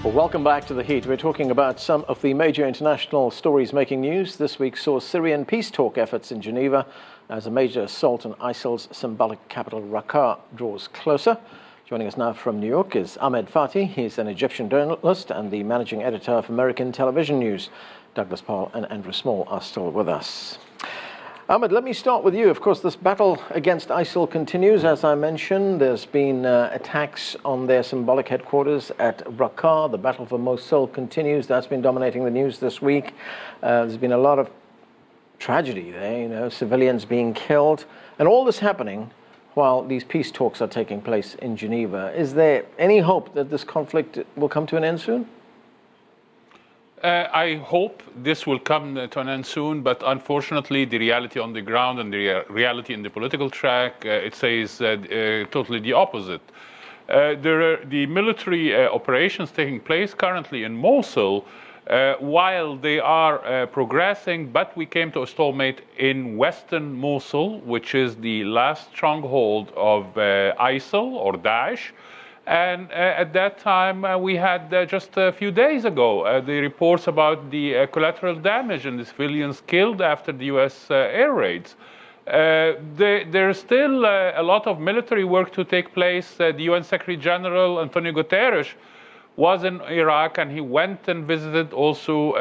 Well, welcome back to The Heat. We're talking about some of the major international stories making news. This week saw Syrian peace talk efforts in Geneva as a major assault on ISIL's symbolic capital Raqqa draws closer. Joining us now from New York is Ahmed Fathi. He's an Egyptian journalist and the managing editor of American Television News. Douglas Paal and Andrew Small are still with us. Ahmed, let me start with you. Of course, this battle against ISIL continues. As I mentioned, there's been attacks on their symbolic headquarters at Raqqa. The battle for Mosul continues. That's been dominating the news this week. There's been a lot of tragedy there, civilians being killed. And all this happening while these peace talks are taking place in Geneva. Is there any hope that this conflict will come to an end soon? I hope this will come to an end soon, but unfortunately the reality on the ground and the reality in the political track, it says totally the opposite. There are the military operations taking place currently in Mosul, while they are progressing, but we came to a stalemate in western Mosul, which is the last stronghold of ISIL or Daesh. And at that time, we had just a few days ago the reports about the collateral damage and the civilians killed after the U.S. Air raids. There's still a lot of military work to take place. The UN Secretary General Antonio Guterres was in Iraq, and he went and visited also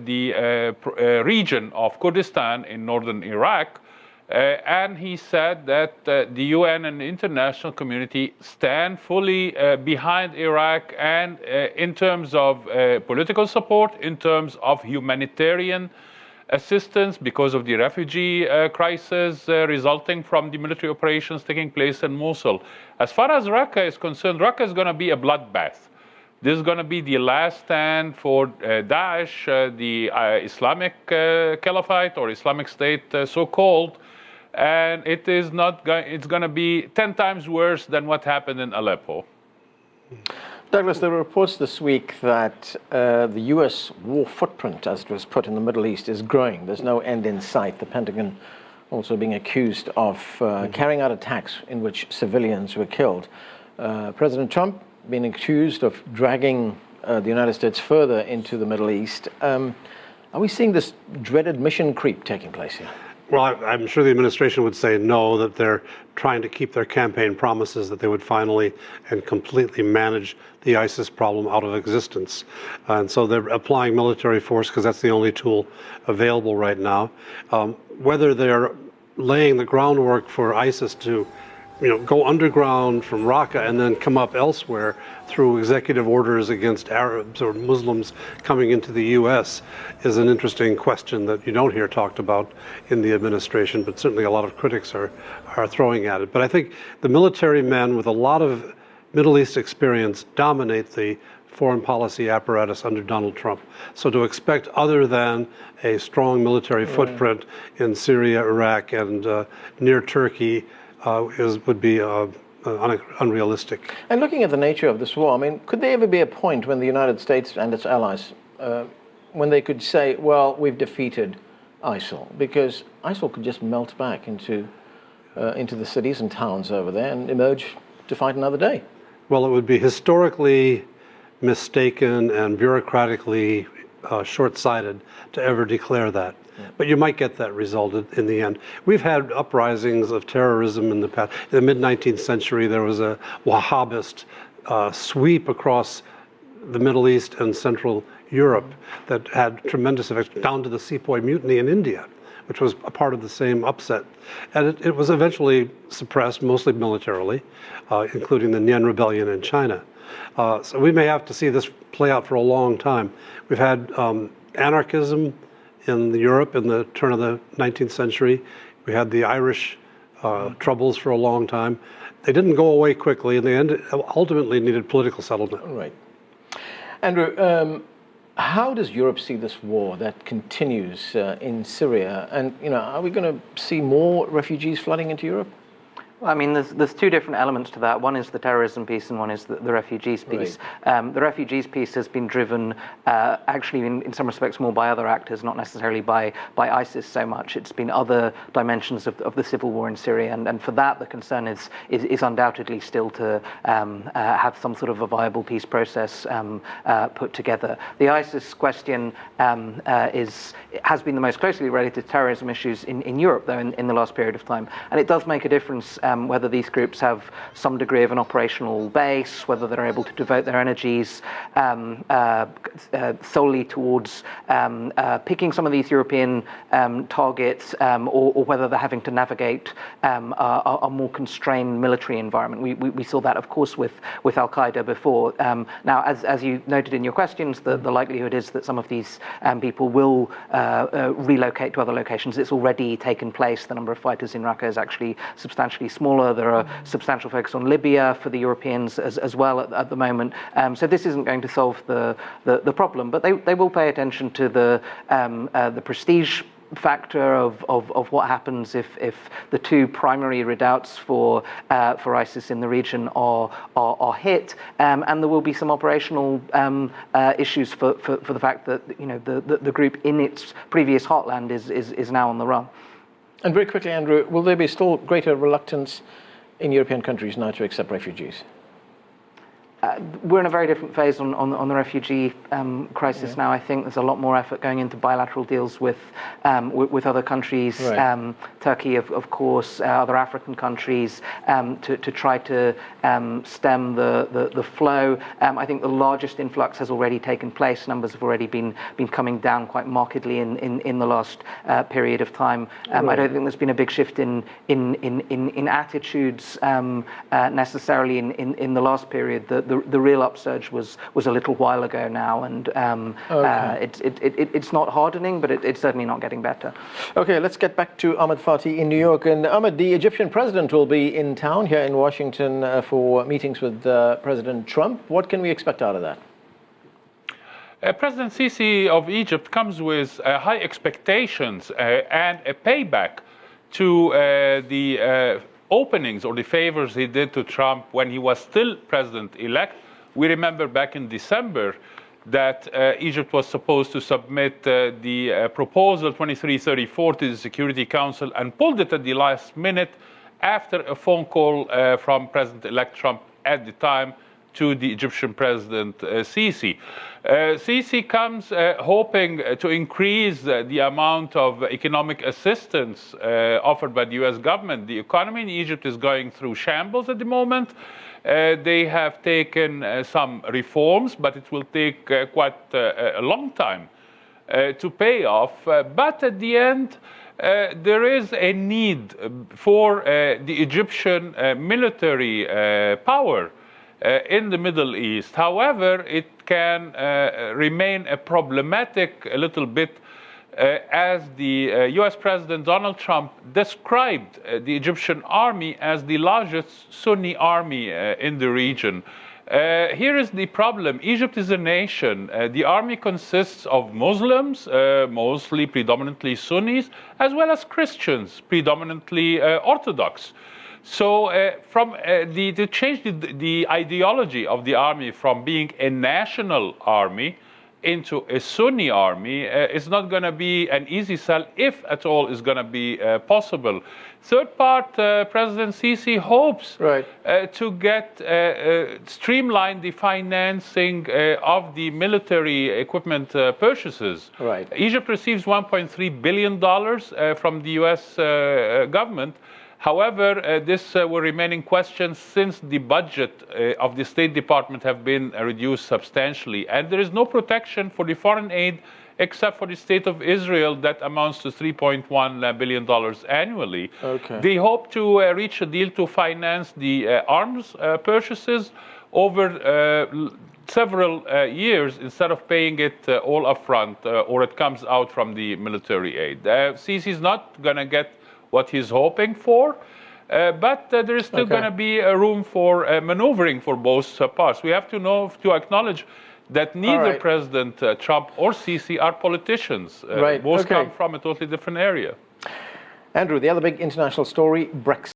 the region of Kurdistan in northern Iraq. And he said that the UN and the international community stand fully behind Iraq, and in terms of political support, in terms of humanitarian assistance because of the refugee crisis resulting from the military operations taking place in Mosul. As far as Raqqa is concerned, Raqqa is going to be a bloodbath. This is going to be the last stand for Daesh, the Islamic Caliphate or Islamic State so-called. And it is not going. It's going to be 10 times worse than what happened in Aleppo. Douglas, there were reports this week that the U.S. war footprint, as it was put in the Middle East, is growing. There's no end in sight. The Pentagon also being accused of carrying out attacks in which civilians were killed. President Trump being accused of dragging the United States further into the Middle East. Are we seeing this dreaded mission creep taking place here? Well, I'm sure the administration would say no, that they're trying to keep their campaign promises that they would finally and completely manage the ISIS problem out of existence. And so they're applying military force because that's the only tool available right now. Whether they're laying the groundwork for ISIS to go underground from Raqqa and then come up elsewhere through executive orders against Arabs or Muslims coming into the U.S. is an interesting question that you don't hear talked about in the administration, but certainly a lot of critics are throwing at it. But I think the military men with a lot of Middle East experience dominate the foreign policy apparatus under Donald Trump. So to expect other than a strong military footprint in Syria, Iraq, and near Turkey would be unrealistic. And looking at the nature of this war, I mean, could there ever be a point when the United States and its allies, when they could say, well, we've defeated ISIL? Because ISIL could just melt back into the cities and towns over there and emerge to fight another day. Well, it would be historically mistaken and bureaucratically short-sighted to ever declare that. But you might get that result in the end. We've had uprisings of terrorism in the past. In the mid-19th century, there was a Wahhabist sweep across the Middle East and Central Europe that had tremendous effects, down to the Sepoy Mutiny in India, which was a part of the same upset. And it was eventually suppressed, mostly militarily, including the Nian Rebellion in China. So we may have to see this play out for a long time. We've had anarchism in Europe in the turn of the 19th century. We had the Irish troubles for a long time. They didn't go away quickly, and they ultimately needed political settlement. Right. Andrew, how does Europe see this war that continues in Syria? And, are we going to see more refugees flooding into Europe? I mean, there's two different elements to that. One is the terrorism piece, and one is the refugees piece. Right. The refugees piece has been driven, actually, in some respects, more by other actors, not necessarily by ISIS so much. It's been other dimensions of the civil war in Syria, and for that, the concern is undoubtedly still to have some sort of a viable peace process put together. The ISIS question has been the most closely related to terrorism issues in Europe, though, in the last period of time, and it does make a difference. Whether these groups have some degree of an operational base, whether they're able to devote their energies solely towards picking some of these European targets, or whether they're having to navigate a more constrained military environment. We saw that, of course, with Al-Qaeda before. Now, as you noted in your questions, the likelihood is that some of these people will relocate to other locations. It's already taken place. The number of fighters in Raqqa is actually substantially smaller. There are substantial focus on Libya for the Europeans as well at the moment. So this isn't going to solve the problem, but they will pay attention to the prestige factor of what happens if the two primary redoubts for ISIS in the region are hit, and there will be some operational issues for the fact that the group in its previous heartland is now on the run. And very quickly, Andrew, will there be still greater reluctance in European countries now to accept refugees? We're in a very different phase on the refugee crisis now. I think there's a lot more effort going into bilateral deals with other countries, right. Turkey, of course, other African countries, to try to stem the flow. I think the largest influx has already taken place. Numbers have already been coming down quite markedly in the last period of time. Right. I don't think there's been a big shift in attitudes necessarily in the last period. The real upsurge was a little while ago now, and it's not hardening, but it's certainly not getting better. Okay, let's get back to Ahmed Fathi in New York. And Ahmed, the Egyptian president will be in town here in Washington for meetings with President Trump. What can we expect out of that? President Sisi of Egypt comes with high expectations and a payback to the openings or the favors he did to Trump when he was still president-elect. We remember back in December that Egypt was supposed to submit the proposal 2334 to the Security Council and pulled it at the last minute after a phone call from President-elect Trump at the time to the Egyptian President Sisi. Sisi comes hoping to increase the amount of economic assistance offered by the U.S. government. The economy in Egypt is going through shambles at the moment. They have taken some reforms, but it will take quite a long time to pay off. But at the end, there is a need for the Egyptian military power in the Middle East. However, it can remain problematic a little bit as the US President Donald Trump described the Egyptian army as the largest Sunni army in the region. Here is the problem. Egypt is a nation. The army consists of Muslims, mostly predominantly Sunnis, as well as Christians, predominantly Orthodox. So to change the ideology of the army from being a national army into a Sunni army is not going to be an easy sell, if at all is going to be possible. Third part, President Sisi hopes to get streamline the financing of the military equipment purchases. Right. Egypt receives $1.3 billion from the U.S. government. However, this will remain in question since the budget of the State Department have been reduced substantially. And there is no protection for the foreign aid except for the State of Israel that amounts to $3.1 billion annually. Okay. They hope to reach a deal to finance the arms purchases over several years instead of paying it all up front, or it comes out from the military aid. Sisi is not going to get what he's hoping for, but there is still going to be a room for maneuvering for both parts. We have to acknowledge that neither President Trump or Sisi are politicians. Both come from a totally different area. Andrew, the other big international story, Brexit.